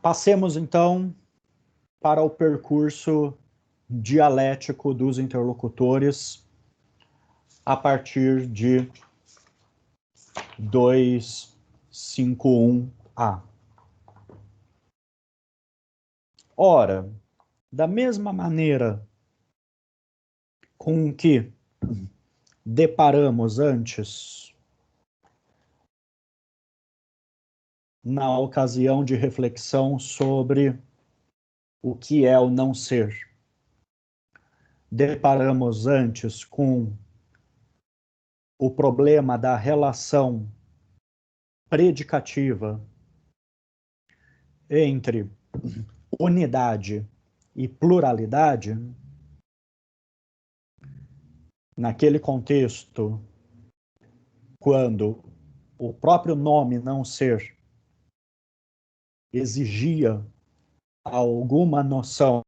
Passemos, então, para o percurso dialético dos interlocutores a partir de 251A. Ora, da mesma maneira com que deparamos antes, na ocasião de reflexão sobre o que é o não ser, deparamos antes com o problema da relação predicativa entre unidade e pluralidade. Naquele contexto, quando o próprio nome não ser exigia alguma noção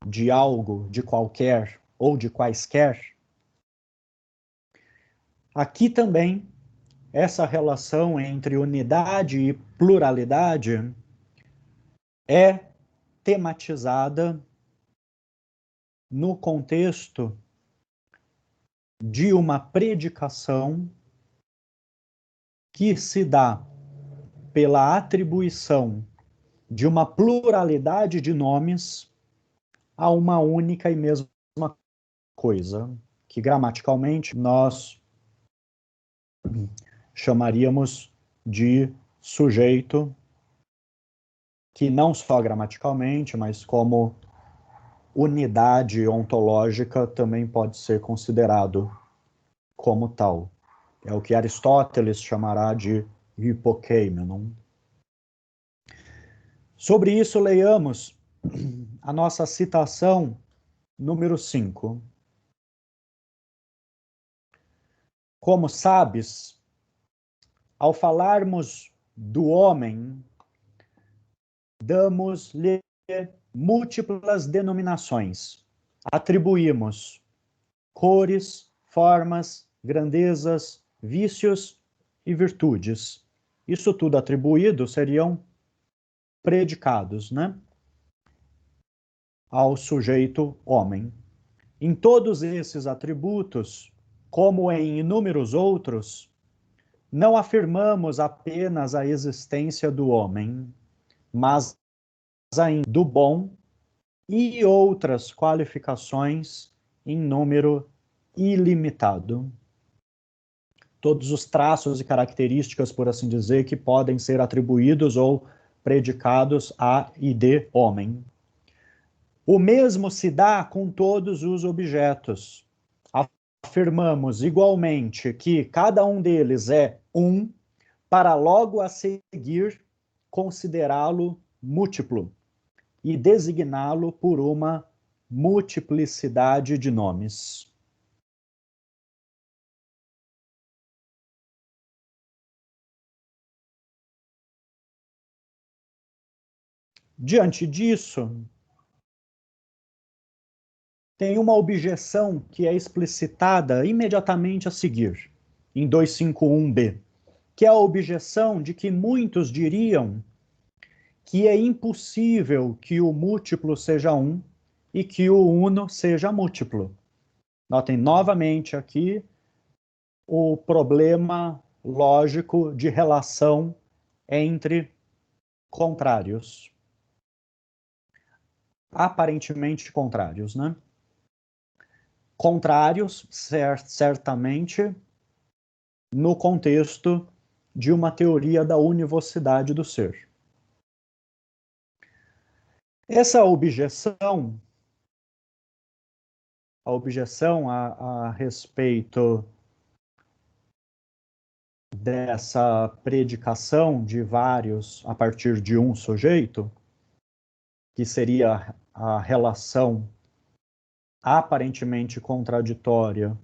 de algo, de qualquer ou de quaisquer, aqui também essa relação entre unidade e pluralidade é tematizada no contexto de uma predicação que se dá pela atribuição de uma pluralidade de nomes a uma única e mesma coisa, que gramaticalmente nós chamaríamos de sujeito, que não só gramaticalmente, mas como unidade ontológica também pode ser considerado como tal. É o que Aristóteles chamará de hypokeimenon. Sobre isso, leiamos a nossa citação número 5. Como sabes, ao falarmos do homem, damos-lhe múltiplas denominações. Atribuímos cores, formas, grandezas, vícios e virtudes. Isso tudo atribuído seriam predicados, né? Ao sujeito homem. Em todos esses atributos, como em inúmeros outros, não afirmamos apenas a existência do homem, mas ainda do bom e outras qualificações em número ilimitado. Todos os traços e características, por assim dizer, que podem ser atribuídos ou predicados a e de homem. O mesmo se dá com todos os objetos. Afirmamos igualmente que cada um deles é um, para logo a seguir considerá-lo múltiplo e designá-lo por uma multiplicidade de nomes. Diante disso, tem uma objeção que é explicitada imediatamente a seguir, em 251b, que é a objeção de que muitos diriam que é impossível que o múltiplo seja um e que o uno seja múltiplo. Notem novamente aqui o problema lógico de relação entre contrários. Aparentemente contrários, né? Contrários, certamente, no contexto de uma teoria da univocidade do ser. Essa objeção, a respeito dessa predicação de vários a partir de um sujeito, que seria a relação aparentemente contraditória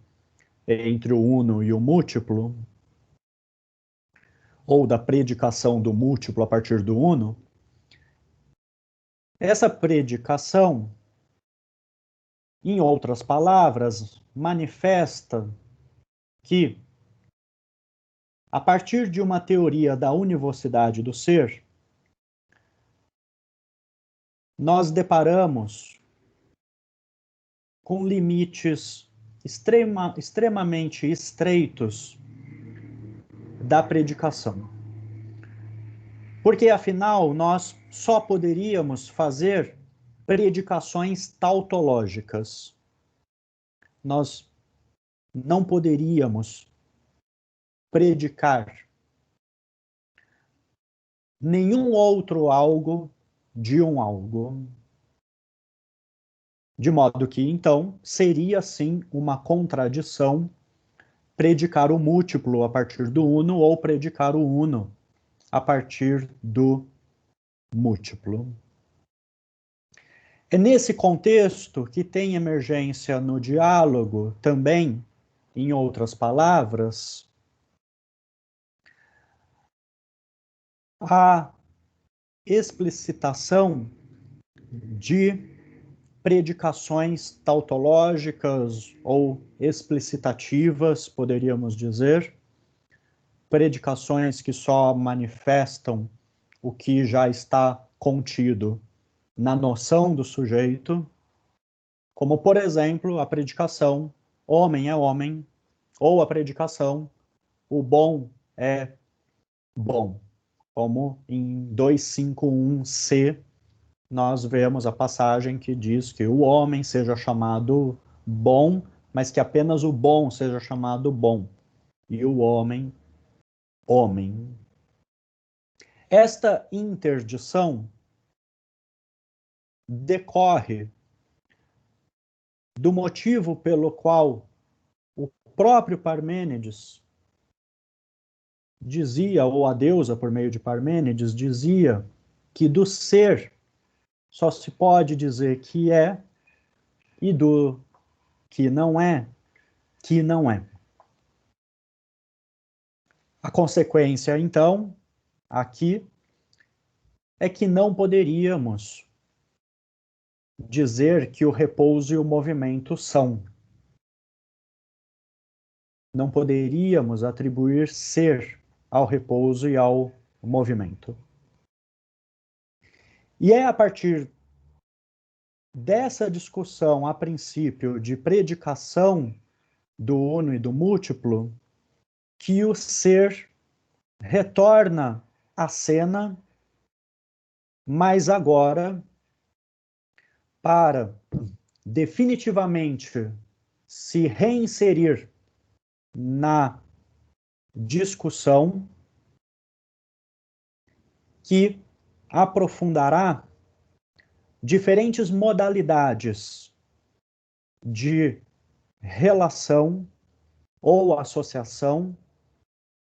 entre o uno e o múltiplo, ou da predicação do múltiplo a partir do uno, essa predicação, em outras palavras, manifesta que, a partir de uma teoria da univocidade do ser, nós deparamos com limites extremamente estreitos da predicação. Porque, afinal, nós só poderíamos fazer predicações tautológicas. Nós não poderíamos predicar nenhum outro algo de um algo. De modo que, então, seria sim uma contradição predicar o múltiplo a partir do uno ou predicar o uno a partir do múltiplo. É nesse contexto que tem emergência no diálogo também, em outras palavras, a explicitação de predicações tautológicas ou explicitativas, poderíamos dizer, predicações que só manifestam o que já está contido na noção do sujeito, como, por exemplo, a predicação homem é homem, ou a predicação o bom é bom, como em 251c nós vemos a passagem que diz que o homem seja chamado bom, mas que apenas o bom seja chamado bom, e o homem, homem. Esta interdição decorre do motivo pelo qual o próprio Parmênides dizia, ou a deusa, por meio de Parmênides, dizia que do ser só se pode dizer que é, e do que não é, que não é. A consequência, então, aqui, é que não poderíamos dizer que o repouso e o movimento são. Não poderíamos atribuir ser ao repouso e ao movimento. E é a partir dessa discussão, a princípio, de predicação do uno e do múltiplo, que o ser retorna à cena, mas agora para definitivamente se reinserir na discussão que aprofundará diferentes modalidades de relação ou associação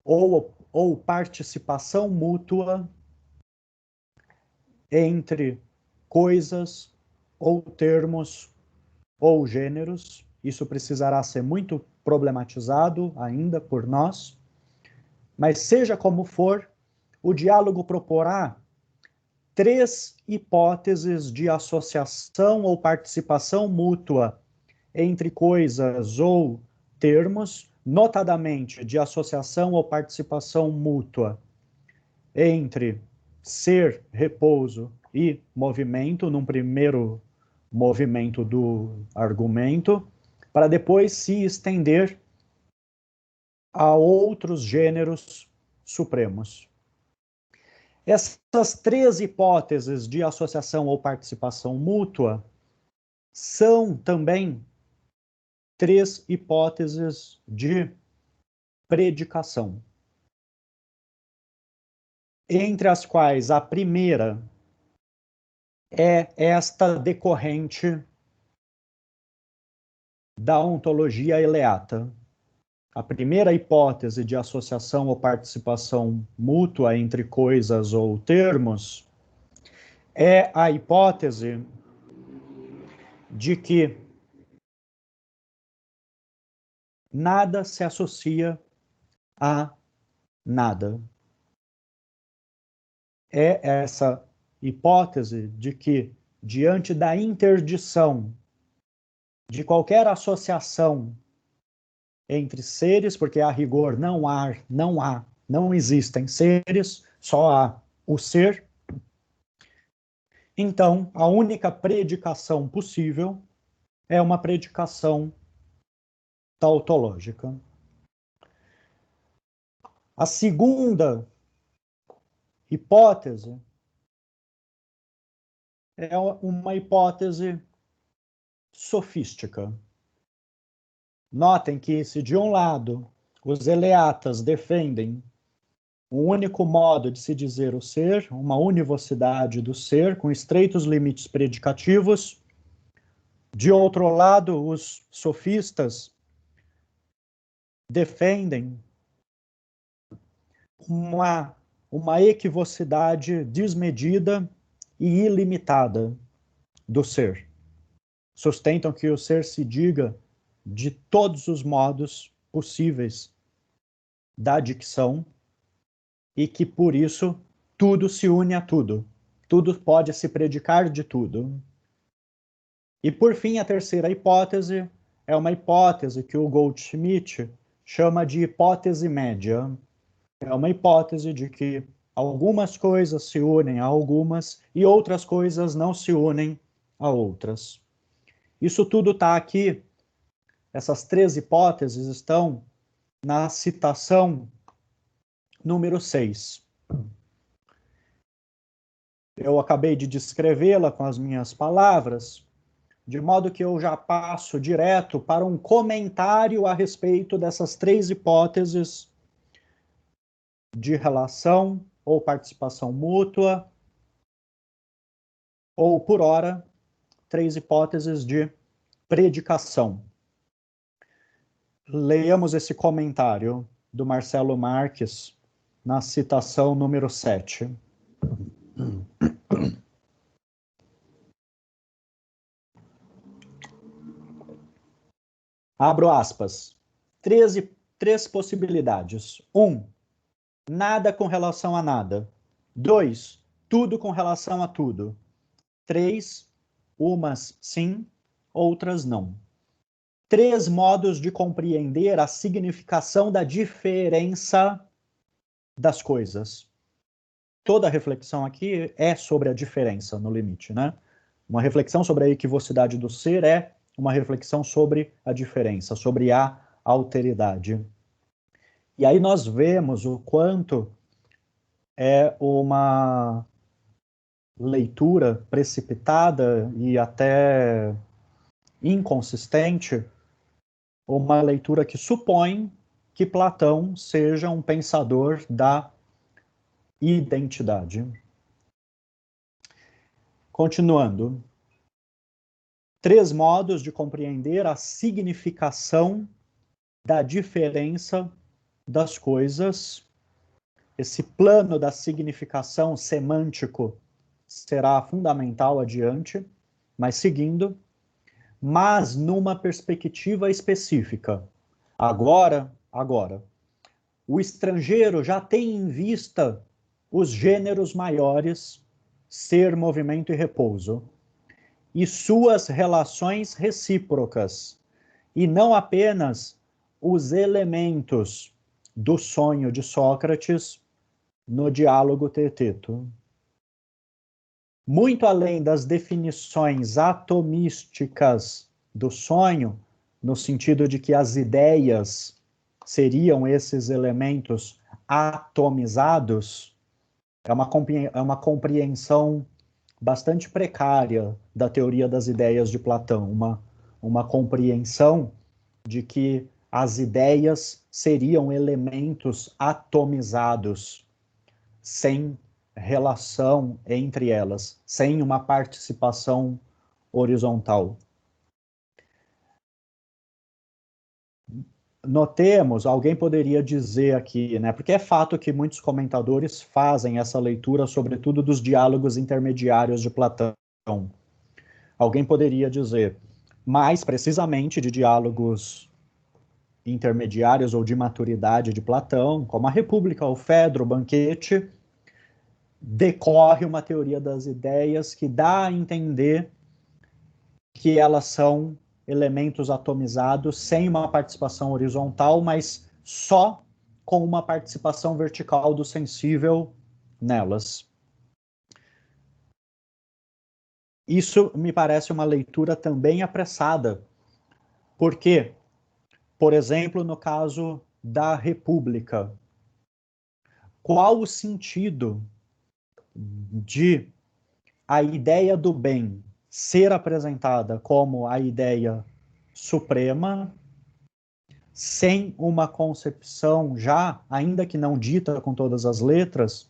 ou participação mútua entre coisas ou termos ou gêneros. Isso precisará ser muito problematizado ainda por nós, mas seja como for, o diálogo proporá 3 hipóteses de associação ou participação mútua entre coisas ou termos, notadamente de associação ou participação mútua entre ser, repouso e movimento, num primeiro movimento do argumento, para depois se estender a outros gêneros supremos. Essas 3 hipóteses de associação ou participação mútua são também 3 hipóteses de predicação, entre as quais a primeira é esta decorrente da ontologia eleata. A primeira hipótese de associação ou participação mútua entre coisas ou termos é a hipótese de que nada se associa a nada. É essa hipótese de que, diante da interdição de qualquer associação entre seres, porque a rigor não existem seres, só há o ser. Então, a única predicação possível é uma predicação tautológica. A segunda hipótese é uma hipótese sofística. Notem que, se de um lado os eleatas defendem um único modo de se dizer o ser, uma univocidade do ser, com estreitos limites predicativos, de outro lado, os sofistas defendem uma equivocidade desmedida e ilimitada do ser. Sustentam que o ser se diga de todos os modos possíveis da dicção e que, por isso, tudo se une a tudo. Tudo pode se predicar de tudo. E, por fim, a terceira hipótese é uma hipótese que o Goldschmidt chama de hipótese média. É uma hipótese de que algumas coisas se unem a algumas e outras coisas não se unem a outras. Isso tudo está aqui, essas três hipóteses estão na citação número 6. Eu acabei de descrevê-la com as minhas palavras, de modo que eu já passo direto para um comentário a respeito dessas três hipóteses de relação ou participação mútua, ou, por ora, três hipóteses de predicação. Leiamos esse comentário do Marcelo Marques na citação número 7. Abro aspas. Três possibilidades. 1. Nada com relação a nada. 2. Tudo com relação a tudo. 3. Umas sim, outras não. Três modos de compreender a significação da diferença das coisas. Toda a reflexão aqui é sobre a diferença, no limite, né? Uma reflexão sobre a equivocidade do ser é uma reflexão sobre a diferença, sobre a alteridade. E aí nós vemos o quanto é uma leitura precipitada e até inconsistente, uma leitura que supõe que Platão seja um pensador da identidade. Continuando. Três modos de compreender a significação da diferença das coisas. Esse plano da significação semântico será fundamental adiante, mas seguindo, mas numa perspectiva específica. Agora, o estrangeiro já tem em vista os gêneros maiores, ser, movimento e repouso, e suas relações recíprocas, e não apenas os elementos do sonho de Sócrates no diálogo teteto. Muito além das definições atomísticas do sonho, no sentido de que as ideias seriam esses elementos atomizados, é uma compreensão bastante precária da teoria das ideias de Platão, uma compreensão de que as ideias seriam elementos atomizados, sem relação entre elas, sem uma participação horizontal. Notemos, alguém poderia dizer aqui, né, porque é fato que muitos comentadores fazem essa leitura, sobretudo dos diálogos intermediários de Platão. Alguém poderia dizer, mais precisamente de diálogos intermediários ou de maturidade de Platão, como a República, o Fedro, o Banquete, decorre uma teoria das ideias que dá a entender que elas são elementos atomizados sem uma participação horizontal, mas só com uma participação vertical do sensível nelas. Isso me parece uma leitura também apressada, porque, por exemplo, no caso da República, qual o sentido de a ideia do bem ser apresentada como a ideia suprema, sem uma concepção já, ainda que não dita com todas as letras,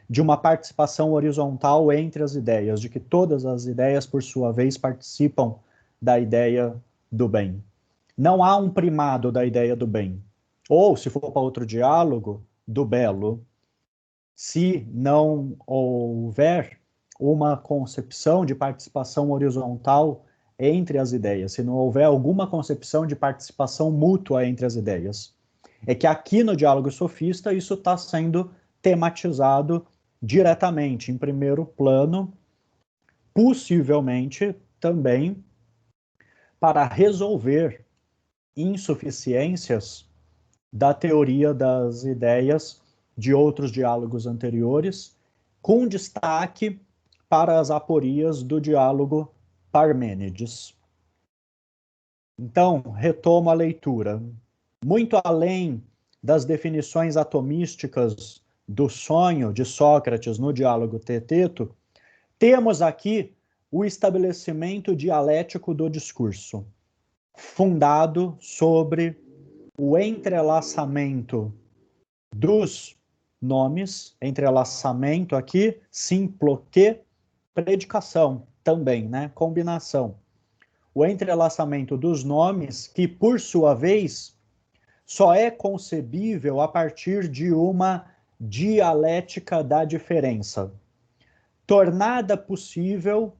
de uma participação horizontal entre as ideias, de que todas as ideias, por sua vez, participam da ideia do bem. Não há um primado da ideia do bem. Ou, se for para outro diálogo, do belo. Se não houver uma concepção de participação horizontal entre as ideias, se não houver alguma concepção de participação mútua entre as ideias. É que aqui no diálogo sofista isso está sendo tematizado diretamente, em primeiro plano, possivelmente também para resolver insuficiências da teoria das ideias de outros diálogos anteriores, com destaque para as aporias do diálogo Parmênides. Então, retomo a leitura. Muito além das definições atomísticas do sonho de Sócrates no diálogo Teteto, temos aqui o estabelecimento dialético do discurso, fundado sobre o entrelaçamento dos nomes, entrelaçamento aqui, simploque, predicação também, né? Combinação. O entrelaçamento dos nomes, que por sua vez só é concebível a partir de uma dialética da diferença, tornada possível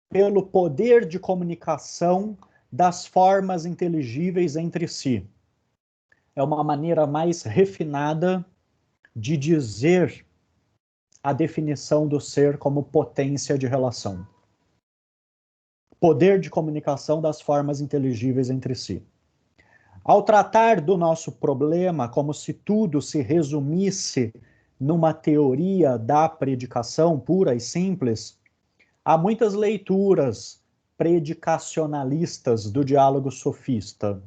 pelo poder de comunicação das formas inteligíveis entre si. É uma maneira mais refinada de dizer a definição do ser como potência de relação. Poder de comunicação das formas inteligíveis entre si. Ao tratar do nosso problema como se tudo se resumisse numa teoria da predicação pura e simples, há muitas leituras predicacionalistas do diálogo sofista.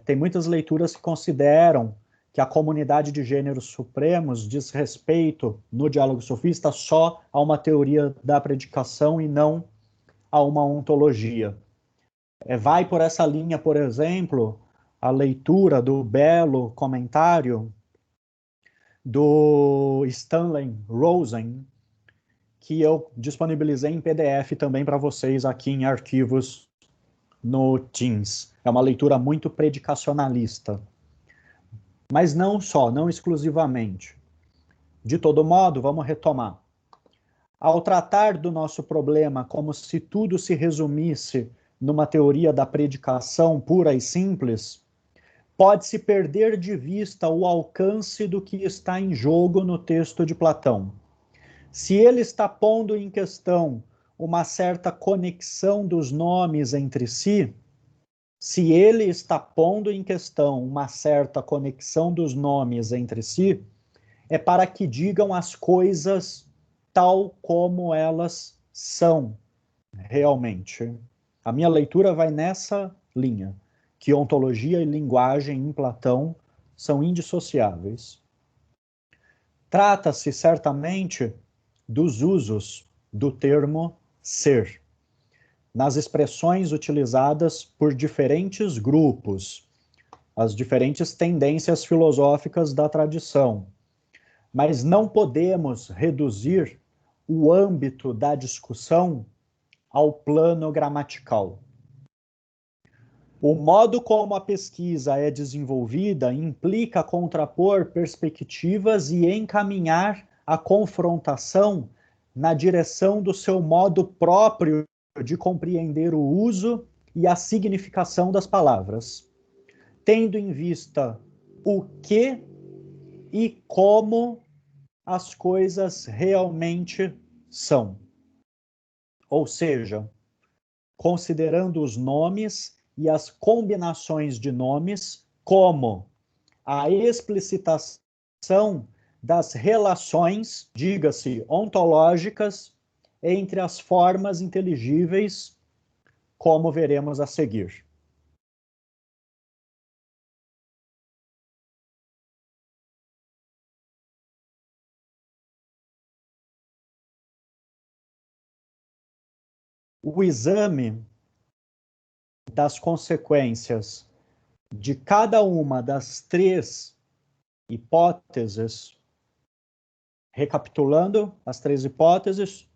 Tem muitas leituras que consideram que a comunidade de gêneros supremos diz respeito, no diálogo sofista, só a uma teoria da predicação e não a uma ontologia. Vai por essa linha, por exemplo, a leitura do belo comentário do Stanley Rosen, que eu disponibilizei em PDF também para vocês aqui em arquivos no Teams. É uma leitura muito predicacionalista. Mas não só, não exclusivamente. De todo modo, vamos retomar. Ao tratar do nosso problema como se tudo se resumisse numa teoria da predicação pura e simples, pode-se perder de vista o alcance do que está em jogo no texto de Platão. Se ele está pondo em questão uma certa conexão dos nomes entre si, se ele está pondo em questão uma certa conexão dos nomes entre si, é para que digam as coisas tal como elas são realmente. A minha leitura vai nessa linha, que ontologia e linguagem em Platão são indissociáveis. Trata-se certamente dos usos do termo ser, nas expressões utilizadas por diferentes grupos, as diferentes tendências filosóficas da tradição. Mas não podemos reduzir o âmbito da discussão ao plano gramatical. O modo como a pesquisa é desenvolvida implica contrapor perspectivas e encaminhar a confrontação na direção do seu modo próprio de compreender o uso e a significação das palavras, tendo em vista o que e como as coisas realmente são. Ou seja, considerando os nomes e as combinações de nomes como a explicitação das relações, diga-se, ontológicas entre as formas inteligíveis, como veremos a seguir. O exame das consequências de cada uma das três hipóteses, recapitulando as três hipóteses,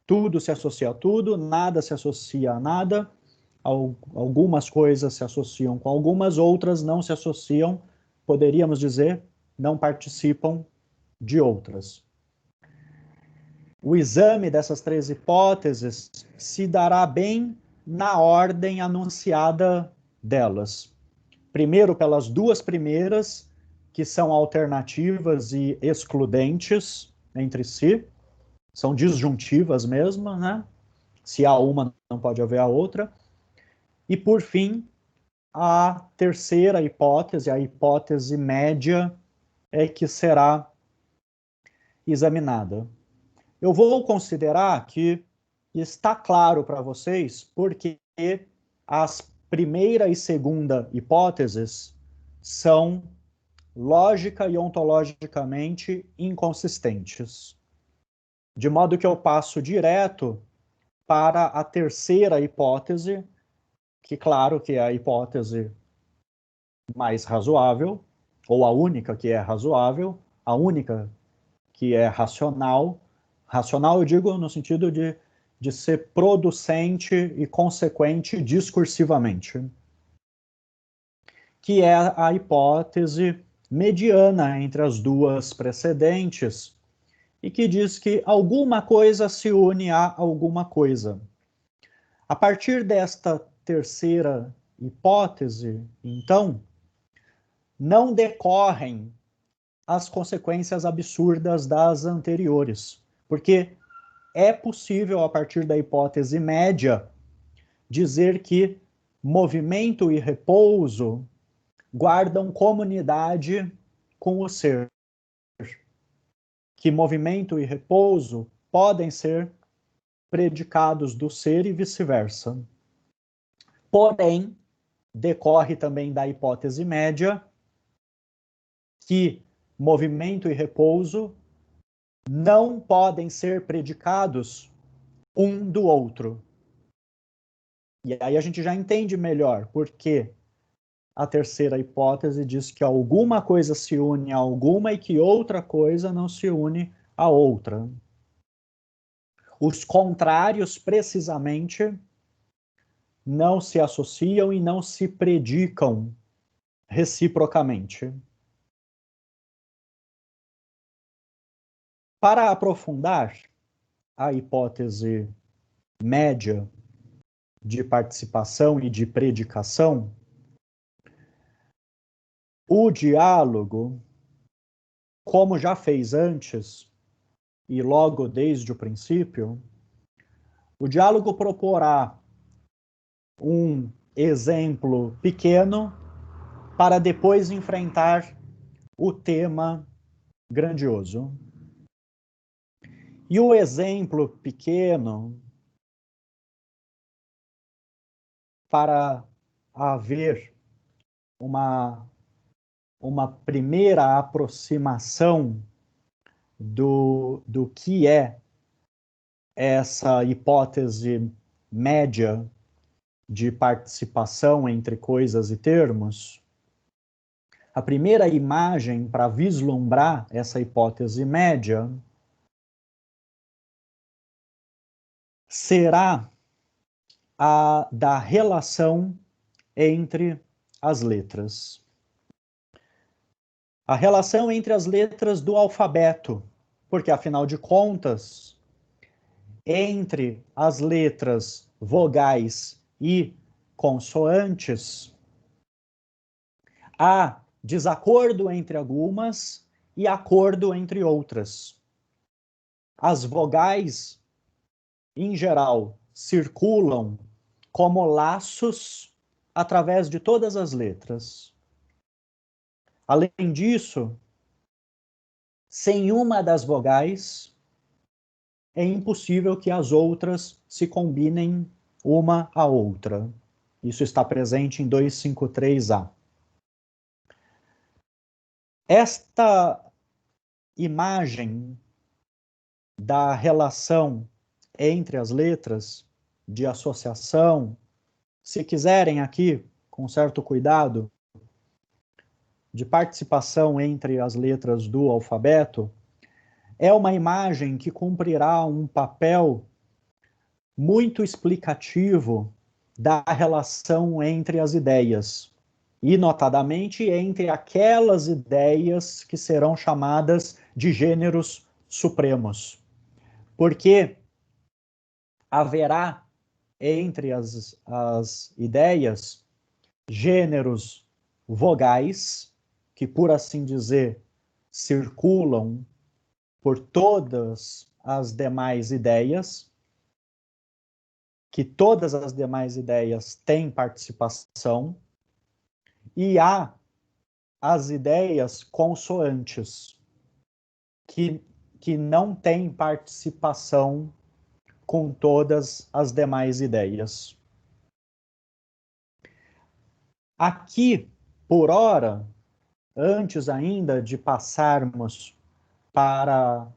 tudo se associa a tudo, nada se associa a nada, algumas coisas se associam com algumas, outras não se associam, poderíamos dizer, não participam de outras. O exame dessas três hipóteses se dará bem na ordem anunciada delas. Primeiro, pelas duas primeiras, que são alternativas e excludentes entre si, são disjuntivas mesmo, né? Se há uma, não pode haver a outra. E, por fim, a terceira hipótese, a hipótese média, é que será examinada. Eu vou considerar que está claro para vocês porque as primeira e segunda hipóteses são lógica e ontologicamente inconsistentes. De modo que eu passo direto para a terceira hipótese, que claro que é a hipótese mais razoável, ou a única que é razoável, a única que é racional. Racional eu digo no sentido de ser producente e consequente discursivamente, que é a hipótese mediana entre as duas precedentes, e que diz que alguma coisa se une a alguma coisa. A partir desta terceira hipótese, então, não decorrem as consequências absurdas das anteriores, porque é possível, a partir da hipótese média, dizer que movimento e repouso guardam comunidade com o ser, que movimento e repouso podem ser predicados do ser e vice-versa. Porém, decorre também da hipótese média que movimento e repouso não podem ser predicados um do outro. E aí a gente já entende melhor porque a terceira hipótese diz que alguma coisa se une a alguma e que outra coisa não se une a outra. Os contrários, precisamente, não se associam e não se predicam reciprocamente. Para aprofundar a hipótese média de participação e de predicação, o diálogo, como já fez antes, e logo desde o princípio, o diálogo proporá um exemplo pequeno para depois enfrentar o tema grandioso. E o exemplo pequeno, para haver uma primeira aproximação do que é essa hipótese média de participação entre coisas e termos, a primeira imagem para vislumbrar essa hipótese média será a da relação entre as letras. A relação entre as letras do alfabeto, porque, afinal de contas, entre as letras vogais e consoantes, há desacordo entre algumas e acordo entre outras. As vogais, em geral, circulam como laços através de todas as letras. Além disso, sem uma das vogais, é impossível que as outras se combinem uma à outra. Isso está presente em 253A. Esta imagem da relação entre as letras, de associação, se quiserem aqui, com certo cuidado, de participação entre as letras do alfabeto, é uma imagem que cumprirá um papel muito explicativo da relação entre as ideias, e notadamente entre aquelas ideias que serão chamadas de gêneros supremos. Porque haverá entre as ideias gêneros vogais, que, por assim dizer, circulam por todas as demais ideias, que todas as demais ideias têm participação, e há as ideias consoantes, que não têm participação com todas as demais ideias. Aqui, por ora, antes ainda de passarmos para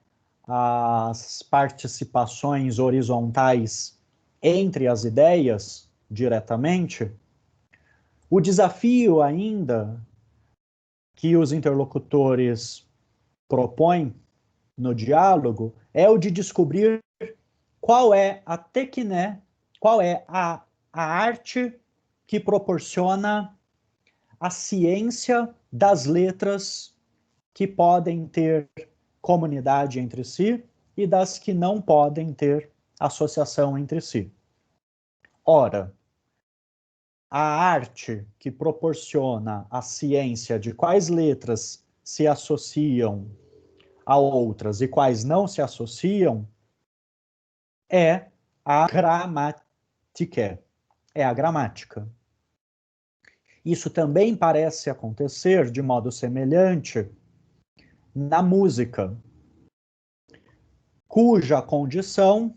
as participações horizontais entre as ideias, diretamente, o desafio ainda que os interlocutores propõem no diálogo é o de descobrir qual é a tecné, qual é a arte que proporciona a ciência das letras que podem ter comunidade entre si e das que não podem ter associação entre si. Ora, a arte que proporciona a ciência de quais letras se associam a outras e quais não se associam é a gramática. É a gramática. Isso também parece acontecer de modo semelhante na música, cuja condição,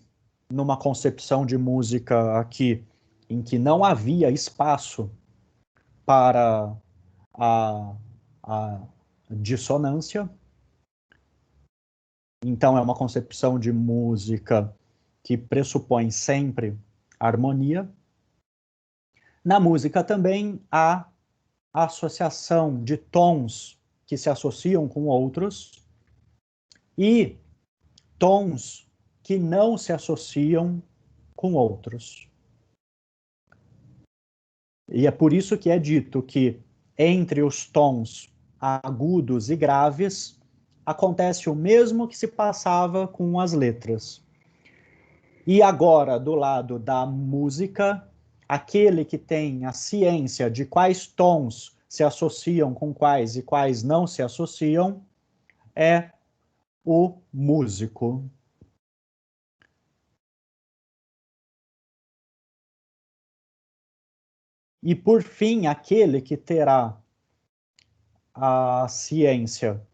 numa concepção de música aqui, em que não havia espaço para a dissonância, então é uma concepção de música que pressupõe sempre harmonia. Na música também há a associação de tons que se associam com outros e tons que não se associam com outros. E é por isso que é dito que entre os tons agudos e graves acontece o mesmo que se passava com as letras. E agora, do lado da música, aquele que tem a ciência de quais tons se associam com quais e quais não se associam é o músico. E, por fim, aquele que terá a ciência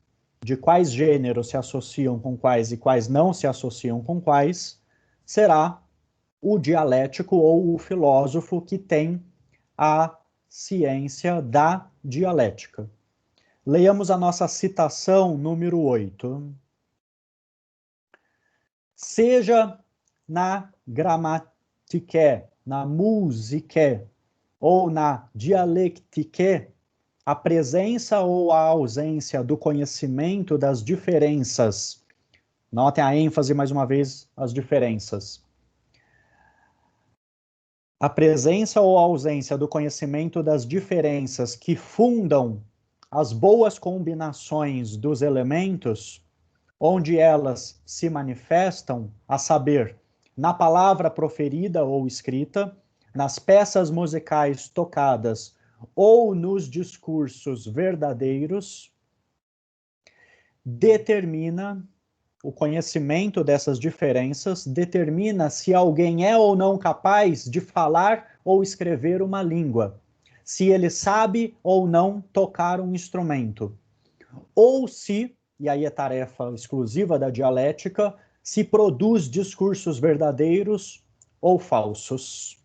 de quais gêneros se associam com quais e quais não se associam com quais, será o dialético ou o filósofo que tem a ciência da dialética. Leiamos a nossa citação número 8. Seja na gramática, na música ou na dialética, a presença ou a ausência do conhecimento das diferenças. Notem a ênfase, mais uma vez, as diferenças. A presença ou a ausência do conhecimento das diferenças que fundam as boas combinações dos elementos, onde elas se manifestam, a saber, na palavra proferida ou escrita, nas peças musicais tocadas ou nos discursos verdadeiros, determina o conhecimento dessas diferenças, determina se alguém é ou não capaz de falar ou escrever uma língua, se ele sabe ou não tocar um instrumento, ou se, e aí é tarefa exclusiva da dialética, se produz discursos verdadeiros ou falsos.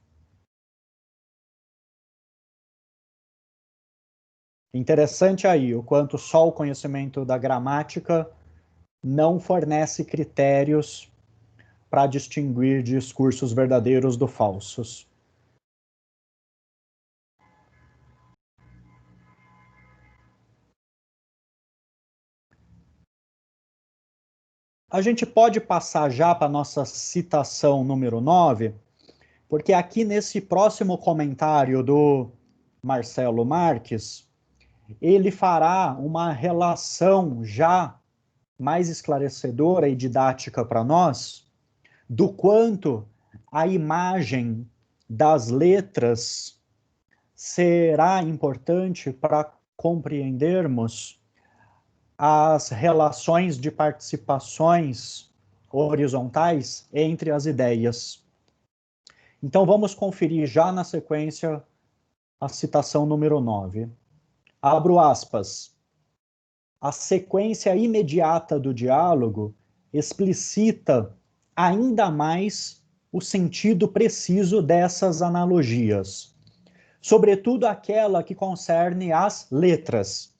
Interessante aí o quanto só o conhecimento da gramática não fornece critérios para distinguir discursos verdadeiros do falsos. A gente pode passar já para a nossa citação número 9, porque aqui nesse próximo comentário do Marcelo Marques, ele fará uma relação já mais esclarecedora e didática para nós do quanto a imagem das letras será importante para compreendermos as relações de participações horizontais entre as ideias. Então, vamos conferir já na sequência a citação número 9. Abro aspas. A sequência imediata do diálogo explicita ainda mais o sentido preciso dessas analogias, sobretudo aquela que concerne as letras.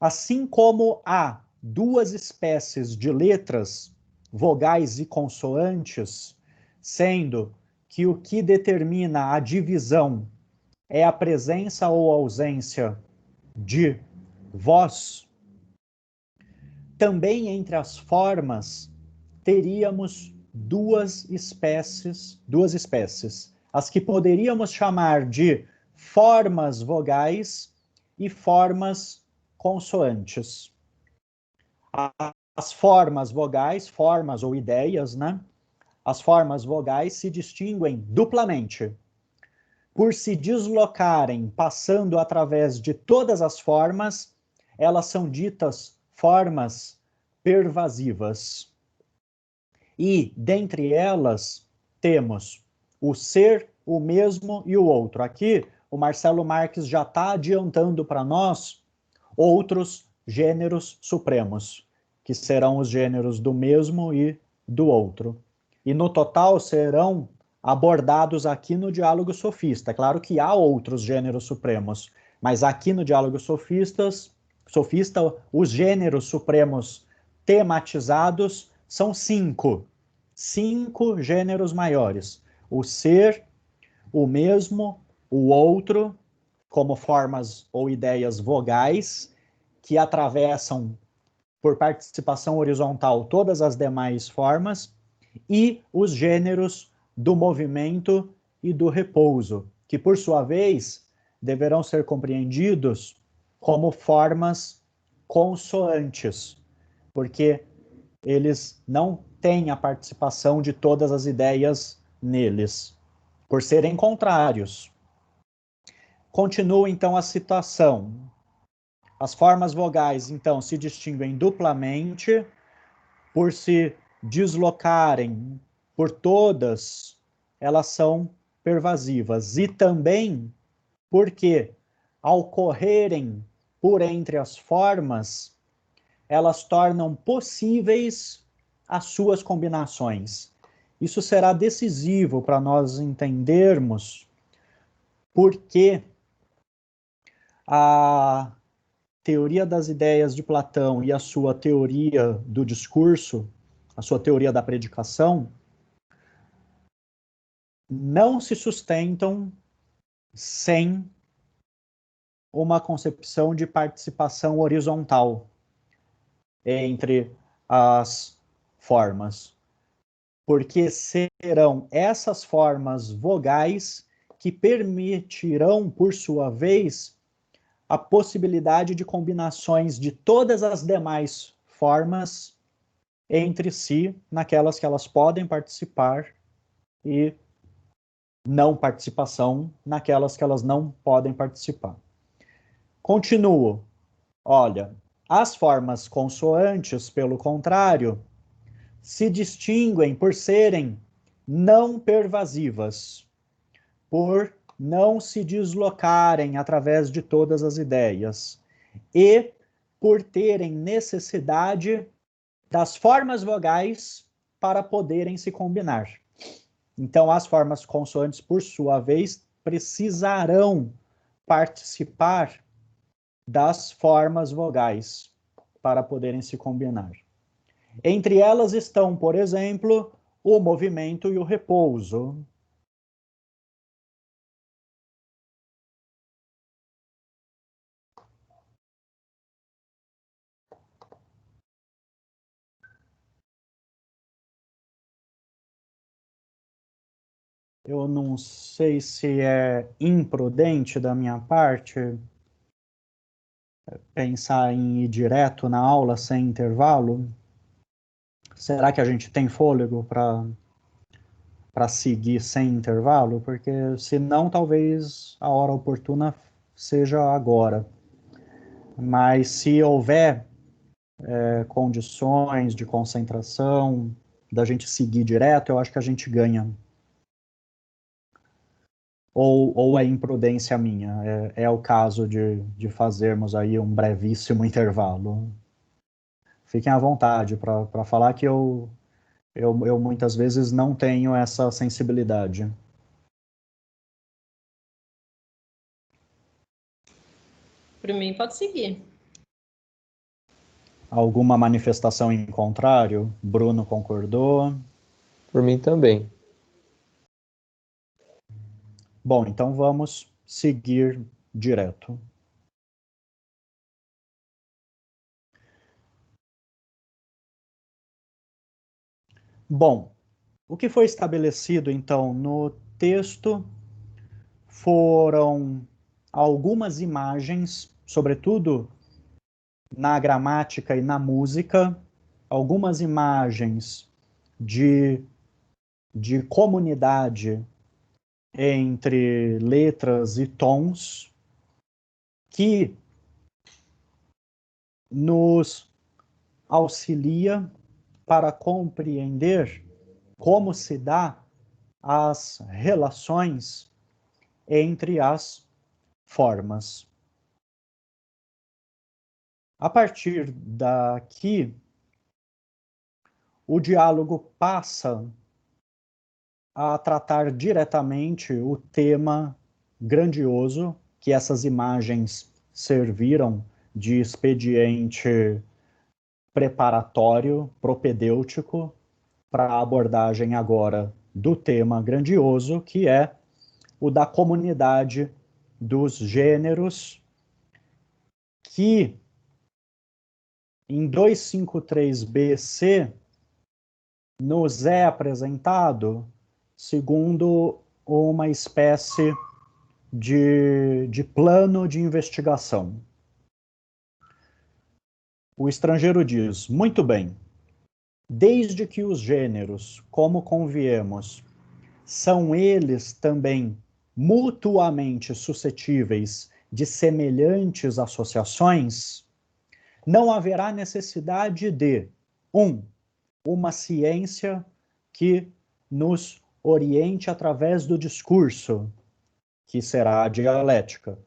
Assim como há duas espécies de letras, vogais e consoantes, sendo que o que determina a divisão é a presença ou ausência de voz, também entre as formas teríamos duas espécies, as que poderíamos chamar de formas vogais e formas consoantes. As formas vogais, formas ou ideias, né? As formas vogais se distinguem duplamente. Por se deslocarem passando através de todas as formas, elas são ditas formas pervasivas. E, dentre elas, temos o ser, o mesmo e o outro. Aqui, o Marcelo Marques já está adiantando para nós outros gêneros supremos, que serão os gêneros do mesmo e do outro. E no total serão abordados aqui no diálogo sofista. Claro que há outros gêneros supremos, mas aqui no diálogo sofista, os gêneros supremos tematizados são 5. 5 gêneros maiores. O ser, o mesmo, o outro, como formas ou ideias vogais, que atravessam por participação horizontal todas as demais formas, e os gêneros do movimento e do repouso, que por sua vez deverão ser compreendidos como formas consoantes, porque eles não têm a participação de todas as ideias neles, por serem contrários. Continua então a citação. As formas vogais, então, se distinguem duplamente por se deslocarem por todas, elas são pervasivas. E também porque, ao correrem por entre as formas, elas tornam possíveis as suas combinações. Isso será decisivo para nós entendermos por que a teoria das ideias de Platão e a sua teoria do discurso, a sua teoria da predicação, não se sustentam sem uma concepção de participação horizontal entre as formas. Porque serão essas formas vogais que permitirão, por sua vez, a possibilidade de combinações de todas as demais formas entre si, naquelas que elas podem participar, e não participação naquelas que elas não podem participar. Continuo. Olha, as formas consoantes, pelo contrário, se distinguem por serem não pervasivas, por não se deslocarem através de todas as ideias, e por terem necessidade das formas vogais para poderem se combinar. Então, as formas consoantes, por sua vez, precisarão participar das formas vogais para poderem se combinar. Entre elas estão, por exemplo, o movimento e o repouso. Eu não sei se é imprudente da minha parte pensar em ir direto na aula sem intervalo. Será que a gente tem fôlego para seguir sem intervalo? Porque senão talvez a hora oportuna seja agora. Mas se houver condições de concentração, da gente seguir direto, eu acho que a gente ganha. Ou é imprudência minha? É o caso de fazermos aí um brevíssimo intervalo. Fiquem à vontade para falar que eu muitas vezes não tenho essa sensibilidade. Por mim, pode seguir. Alguma manifestação em contrário? Bruno concordou. Por mim também. Bom, então vamos seguir direto. Bom, o que foi estabelecido, então, no texto foram algumas imagens, sobretudo na gramática e na música, algumas imagens de comunidade entre letras e tons que nos auxilia para compreender como se dá as relações entre as formas. A partir daqui, o diálogo passa a tratar diretamente o tema grandioso que essas imagens serviram de expediente preparatório, propedêutico, para a abordagem agora do tema grandioso, que é o da comunidade dos gêneros, que em 253BC nos é apresentado segundo uma espécie de plano de investigação. O estrangeiro diz: muito bem, desde que os gêneros, como conviemos, são eles também mutuamente suscetíveis de semelhantes associações, não haverá necessidade de, uma ciência que nos oriente através do discurso, que será a dialética.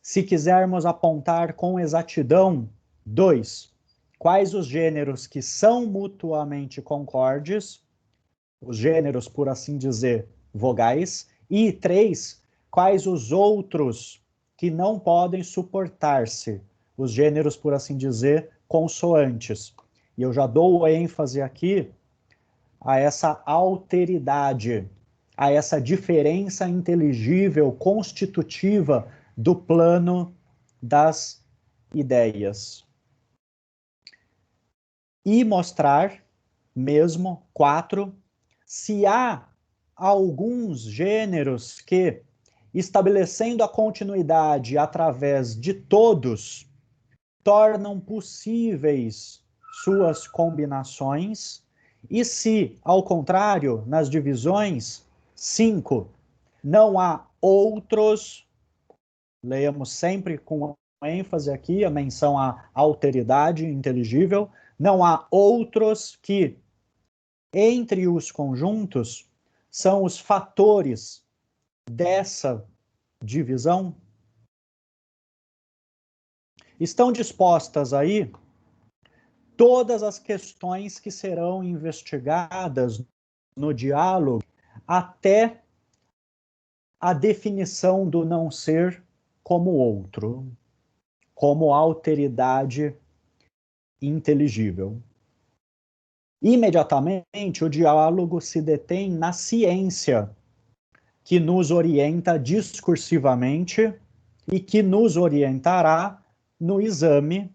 Se quisermos apontar com exatidão, 2, quais os gêneros que são mutuamente concordes, os gêneros, por assim dizer, vogais, e 3, quais os outros que não podem suportar-se, os gêneros, por assim dizer, consoantes. E eu já dou ênfase aqui a essa alteridade, a essa diferença inteligível, constitutiva do plano das ideias. E mostrar, mesmo, 4, se há alguns gêneros que, estabelecendo a continuidade através de todos, tornam possíveis suas combinações, e se, ao contrário, nas divisões, 5, não há outros, leamos sempre com ênfase aqui a menção à alteridade inteligível, não há outros que, entre os conjuntos, são os fatores dessa divisão. Estão dispostas aí todas as questões que serão investigadas no diálogo até a definição do não ser como outro, como alteridade inteligível. Imediatamente, o diálogo se detém na ciência, que nos orienta discursivamente e que nos orientará no exame,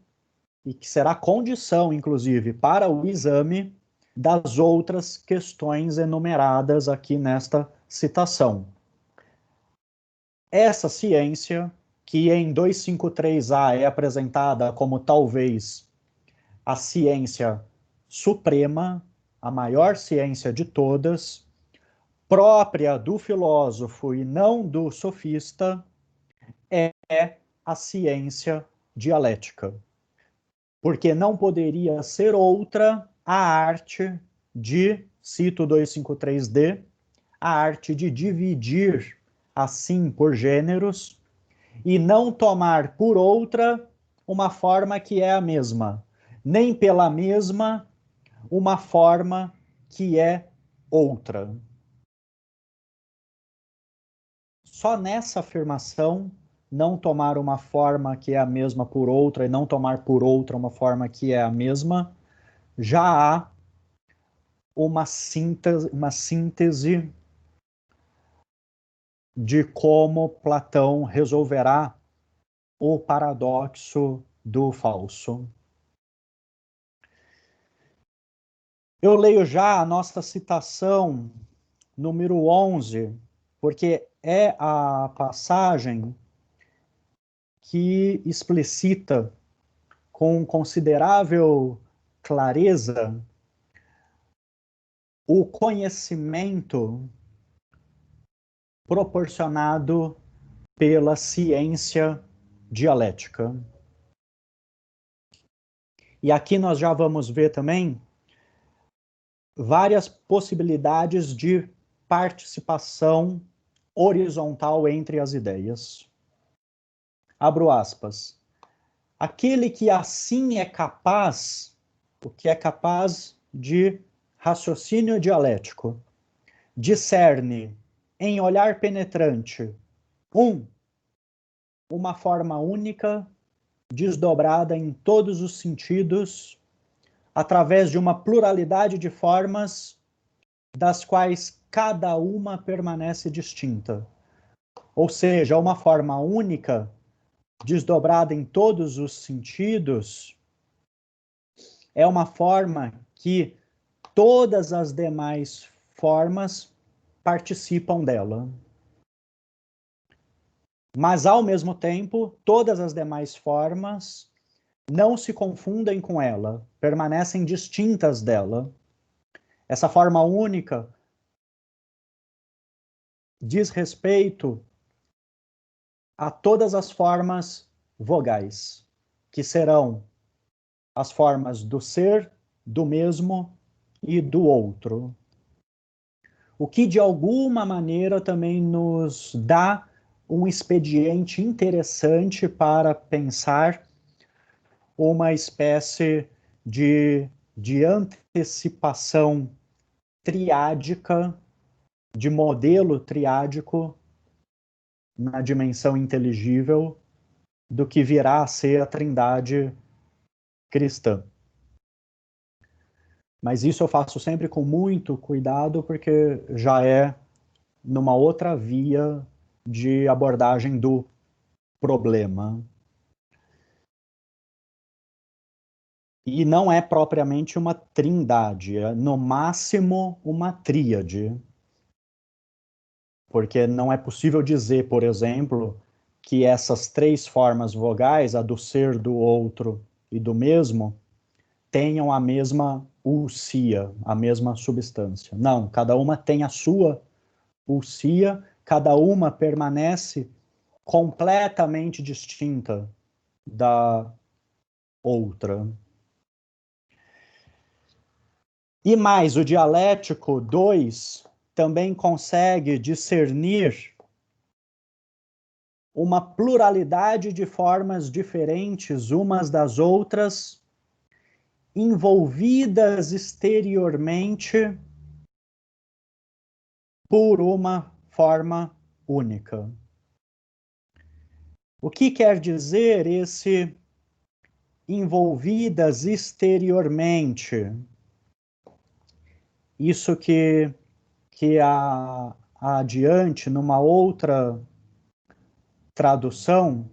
e que será condição, inclusive, para o exame das outras questões enumeradas aqui nesta citação. Essa ciência, que em 253A é apresentada como talvez a ciência suprema, a maior ciência de todas, própria do filósofo e não do sofista, é a ciência dialética. Porque não poderia ser outra a arte de, cito 253D, a arte de dividir assim por gêneros e não tomar por outra uma forma que é a mesma, nem pela mesma uma forma que é outra. Só nessa afirmação, não tomar uma forma que é a mesma por outra e não tomar por outra uma forma que é a mesma, já há uma síntese de como Platão resolverá o paradoxo do falso. Eu leio já a nossa citação número 11, porque é a passagem que explicita com considerável clareza o conhecimento proporcionado pela ciência dialética. E aqui nós já vamos ver também várias possibilidades de participação horizontal entre as ideias. Abro aspas. Aquele que assim é capaz, o que é capaz de raciocínio dialético, discerne em olhar penetrante, uma forma única, desdobrada em todos os sentidos, através de uma pluralidade de formas, das quais cada uma permanece distinta. Ou seja, uma forma única, desdobrada em todos os sentidos, é uma forma que todas as demais formas participam dela. Mas, ao mesmo tempo, todas as demais formas não se confundem com ela, permanecem distintas dela. Essa forma única diz respeito a todas as formas vogais, que serão as formas do ser, do mesmo e do outro. O que, de alguma maneira, também nos dá um expediente interessante para pensar uma espécie de antecipação triádica, de modelo triádico na dimensão inteligível do que virá a ser a trindade cristã. Mas isso eu faço sempre com muito cuidado, porque já é numa outra via de abordagem do problema. E não é propriamente uma trindade, é no máximo uma tríade. Porque não é possível dizer, por exemplo, que essas três formas vogais, a do ser, do outro e do mesmo, tenham a mesma ousia, a mesma substância. Não, cada uma tem a sua ousia, cada uma permanece completamente distinta da outra. E mais, o dialético 2 também consegue discernir uma pluralidade de formas diferentes umas das outras envolvidas exteriormente por uma forma única. O que quer dizer esse envolvidas exteriormente? Isso que adiante, numa outra tradução,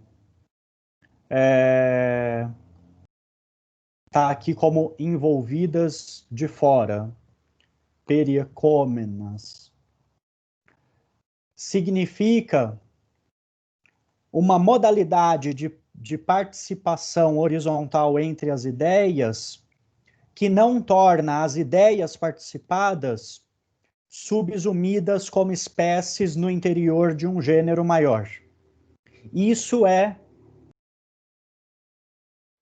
está aqui como envolvidas de fora, periecômenas. Significa uma modalidade de participação horizontal entre as ideias que não torna as ideias participadas subsumidas como espécies no interior de um gênero maior. Isso é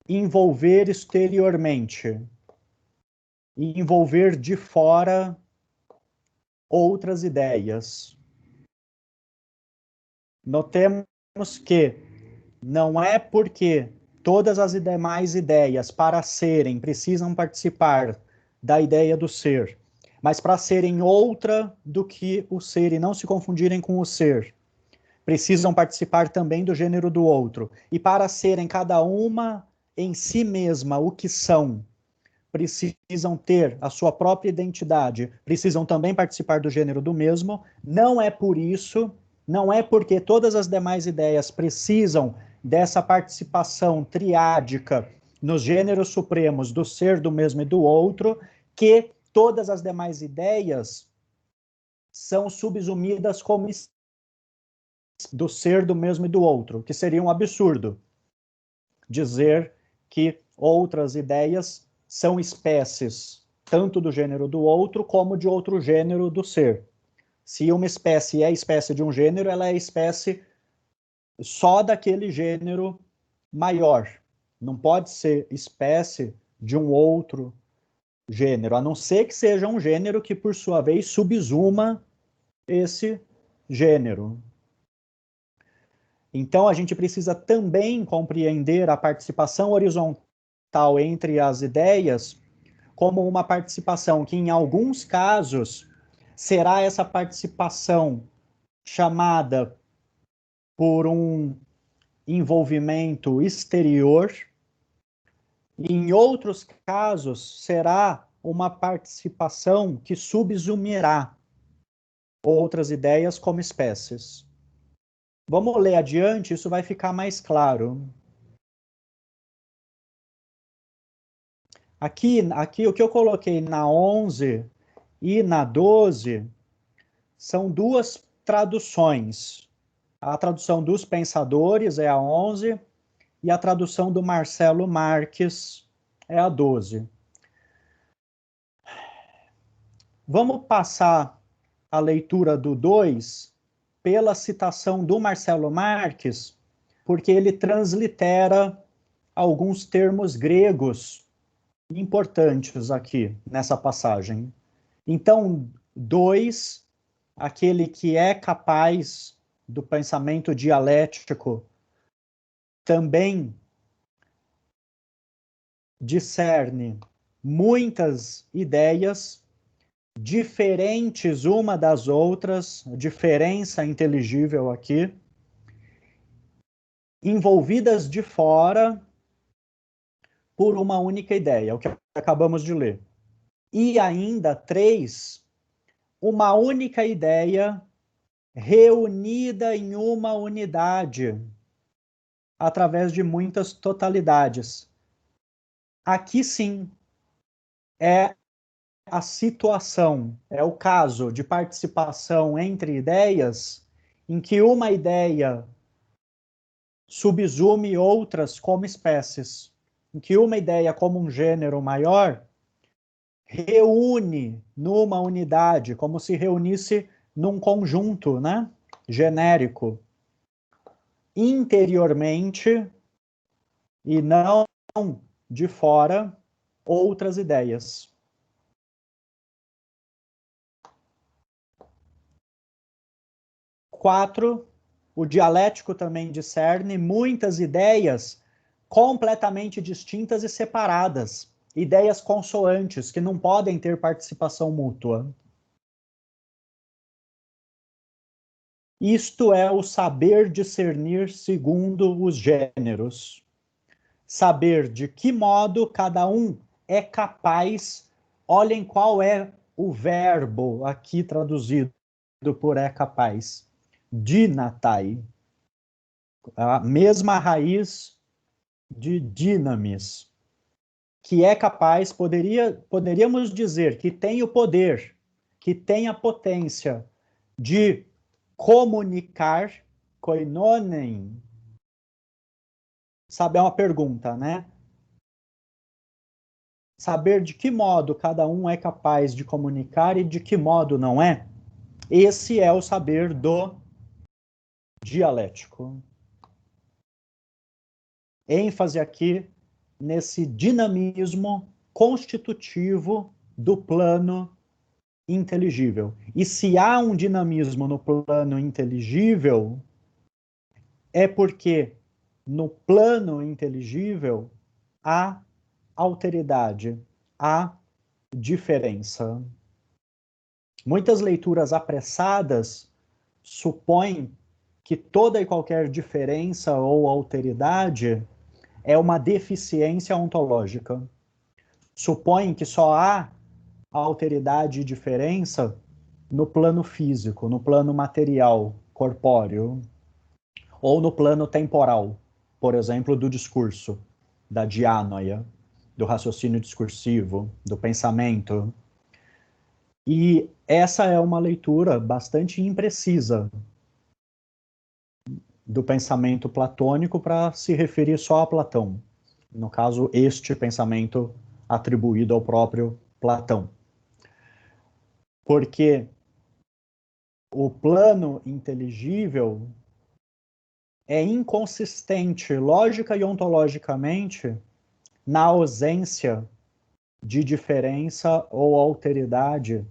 envolver exteriormente e envolver de fora outras ideias. Notemos que não é porque todas as demais ideias, para serem, precisam participar da ideia do ser, mas para serem outra do que o ser e não se confundirem com o ser, precisam participar também do gênero do outro. E para serem cada uma em si mesma o que são, precisam ter a sua própria identidade, precisam também participar do gênero do mesmo. Não é por isso, não é porque todas as demais ideias precisam dessa participação triádica nos gêneros supremos do ser, do mesmo e do outro, que todas as demais ideias são subsumidas como do ser, do mesmo e do outro, que seria um absurdo dizer que outras ideias são espécies, tanto do gênero do outro, como de outro gênero do ser. Se uma espécie é espécie de um gênero, ela é espécie só daquele gênero maior. Não pode ser espécie de um outro gênero, a não ser que seja um gênero que, por sua vez, subsuma esse gênero. Então, a gente precisa também compreender a participação horizontal entre as ideias como uma participação que, em alguns casos, será essa participação chamada por um envolvimento exterior, e em outros casos, será uma participação que subsumirá outras ideias como espécies. Vamos ler adiante, isso vai ficar mais claro. Aqui o que eu coloquei na 11 e na 12 são duas traduções. A tradução dos pensadores é a 11 e a tradução do Marcelo Marques é a 12. Vamos passar a leitura do 2 pela citação do Marcelo Marques, porque ele translitera alguns termos gregos importantes aqui nessa passagem. Então, 2, aquele que é capaz do pensamento dialético, também discerne muitas ideias diferentes uma das outras, diferença inteligível aqui, envolvidas de fora por uma única ideia, o que acabamos de ler. E ainda 3, uma única ideia reunida em uma unidade, através de muitas totalidades. Aqui sim, é a situação, é o caso de participação entre ideias, em que uma ideia subsume outras como espécies, em que uma ideia como um gênero maior reúne numa unidade, como se reunisse num conjunto, né, genérico, interiormente e não de fora, outras ideias. 4, o dialético também discerne muitas ideias completamente distintas e separadas, ideias consoantes que não podem ter participação mútua. Isto é o saber discernir segundo os gêneros. Saber de que modo cada um é capaz, olhem qual é o verbo aqui traduzido por é capaz, dinatai, a mesma raiz de dinamis, que é capaz, poderíamos dizer que tem o poder, que tem a potência de comunicar, koinonen, sabe, é uma pergunta, né? Saber de que modo cada um é capaz de comunicar e de que modo não é, esse é o saber do dialético. ênfase aqui nesse dinamismo constitutivo do plano inteligível. E se há um dinamismo no plano inteligível, é porque no plano inteligível há alteridade, há diferença. Muitas leituras apressadas supõem que toda e qualquer diferença ou alteridade é uma deficiência ontológica. Supõem que só há alteridade e diferença no plano físico, no plano material, corpóreo, ou no plano temporal, por exemplo, do discurso, da dianoia, do raciocínio discursivo, do pensamento. E essa é uma leitura bastante imprecisa do pensamento platônico para se referir só a Platão. No caso, este pensamento atribuído ao próprio Platão. Porque o plano inteligível é inconsistente, lógica e ontologicamente, na ausência de diferença ou alteridade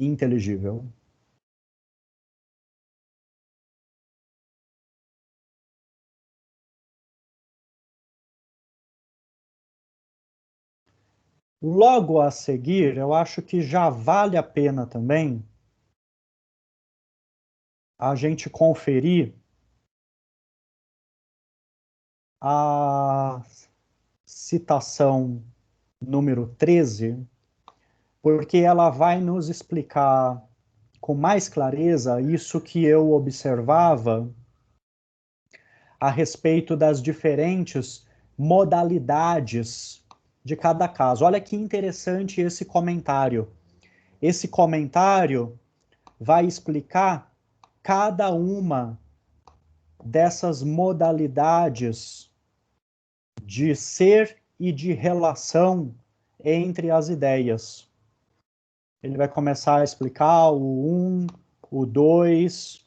inteligível. Logo a seguir, eu acho que já vale a pena também a gente conferir a citação número 13, porque ela vai nos explicar com mais clareza isso que eu observava a respeito das diferentes modalidades de cada caso. Olha que interessante esse comentário. Esse comentário vai explicar cada uma dessas modalidades de ser e de relação entre as ideias. Ele vai começar a explicar o 1, o 2,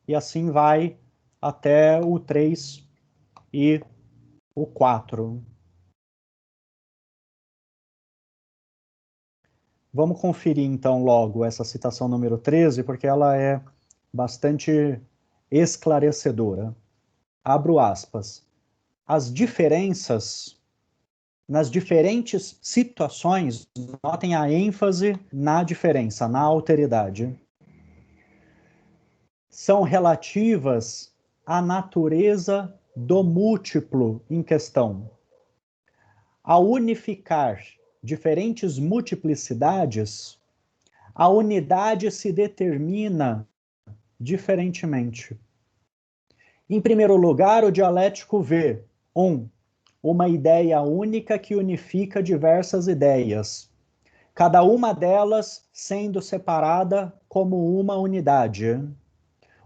e assim vai até o 3 e o 4. Vamos conferir então logo essa citação número 13, porque ela é bastante esclarecedora. Abro aspas. As diferenças nas diferentes situações, notem a ênfase na diferença, na alteridade, são relativas à natureza do múltiplo em questão. Ao unificar diferentes multiplicidades, a unidade se determina diferentemente. Em primeiro lugar, o dialético vê, uma ideia única que unifica diversas ideias, cada uma delas sendo separada como uma unidade.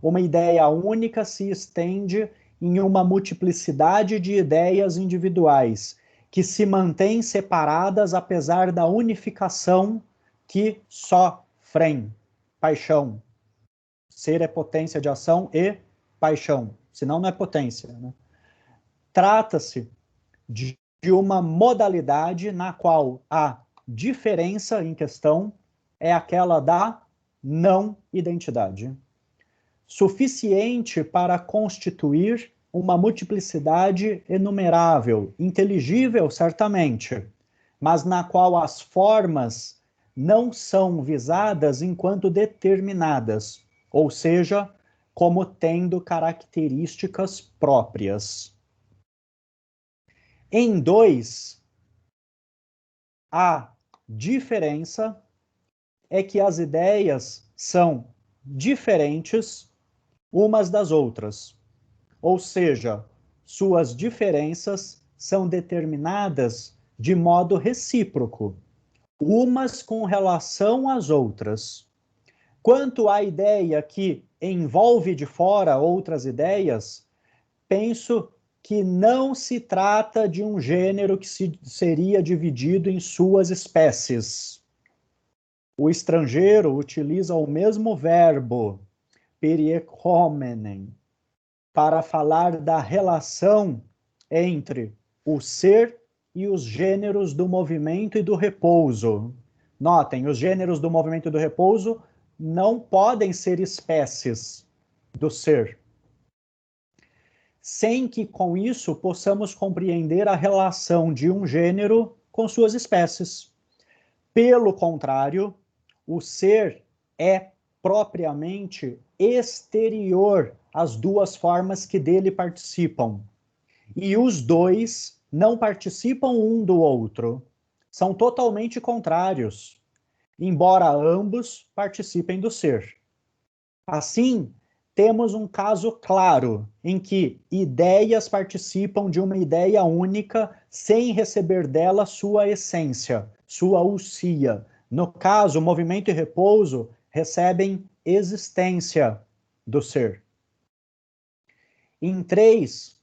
Uma ideia única se estende em uma multiplicidade de ideias individuais, que se mantêm separadas apesar da unificação que sofrem. Paixão. Ser é potência de ação e paixão. Senão não é potência, né? Trata-se de uma modalidade na qual a diferença em questão é aquela da não identidade, suficiente para constituir uma multiplicidade enumerável, inteligível certamente, mas na qual as formas não são visadas enquanto determinadas, ou seja, como tendo características próprias. Em 2, a diferença é que as ideias são diferentes umas das outras, ou seja, suas diferenças são determinadas de modo recíproco, umas com relação às outras. Quanto à ideia que envolve de fora outras ideias, penso que não se trata de um gênero que seria dividido em suas espécies. O estrangeiro utiliza o mesmo verbo, periechomenen, para falar da relação entre o ser e os gêneros do movimento e do repouso. Notem, os gêneros do movimento e do repouso não podem ser espécies do ser, sem que com isso possamos compreender a relação de um gênero com suas espécies. Pelo contrário, o ser é propriamente exterior às duas formas que dele participam. E os dois não participam um do outro. São totalmente contrários, embora ambos participem do ser. Assim, temos um caso claro em que ideias participam de uma ideia única sem receber dela sua essência, sua ousia. No caso, movimento e repouso recebem existência do ser. Em 3,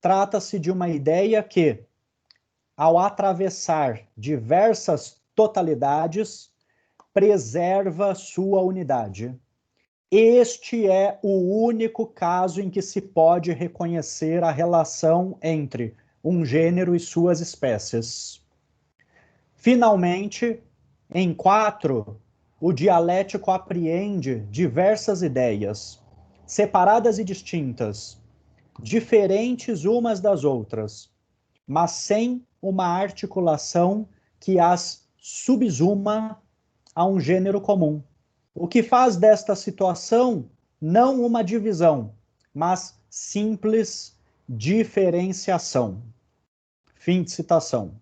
trata-se de uma ideia que, ao atravessar diversas totalidades, preserva sua unidade. Este é o único caso em que se pode reconhecer a relação entre um gênero e suas espécies. Finalmente, em 4, o dialético apreende diversas ideias, separadas e distintas, diferentes umas das outras, mas sem uma articulação que as subsuma a um gênero comum. O que faz desta situação não uma divisão, mas simples diferenciação. Fim de citação.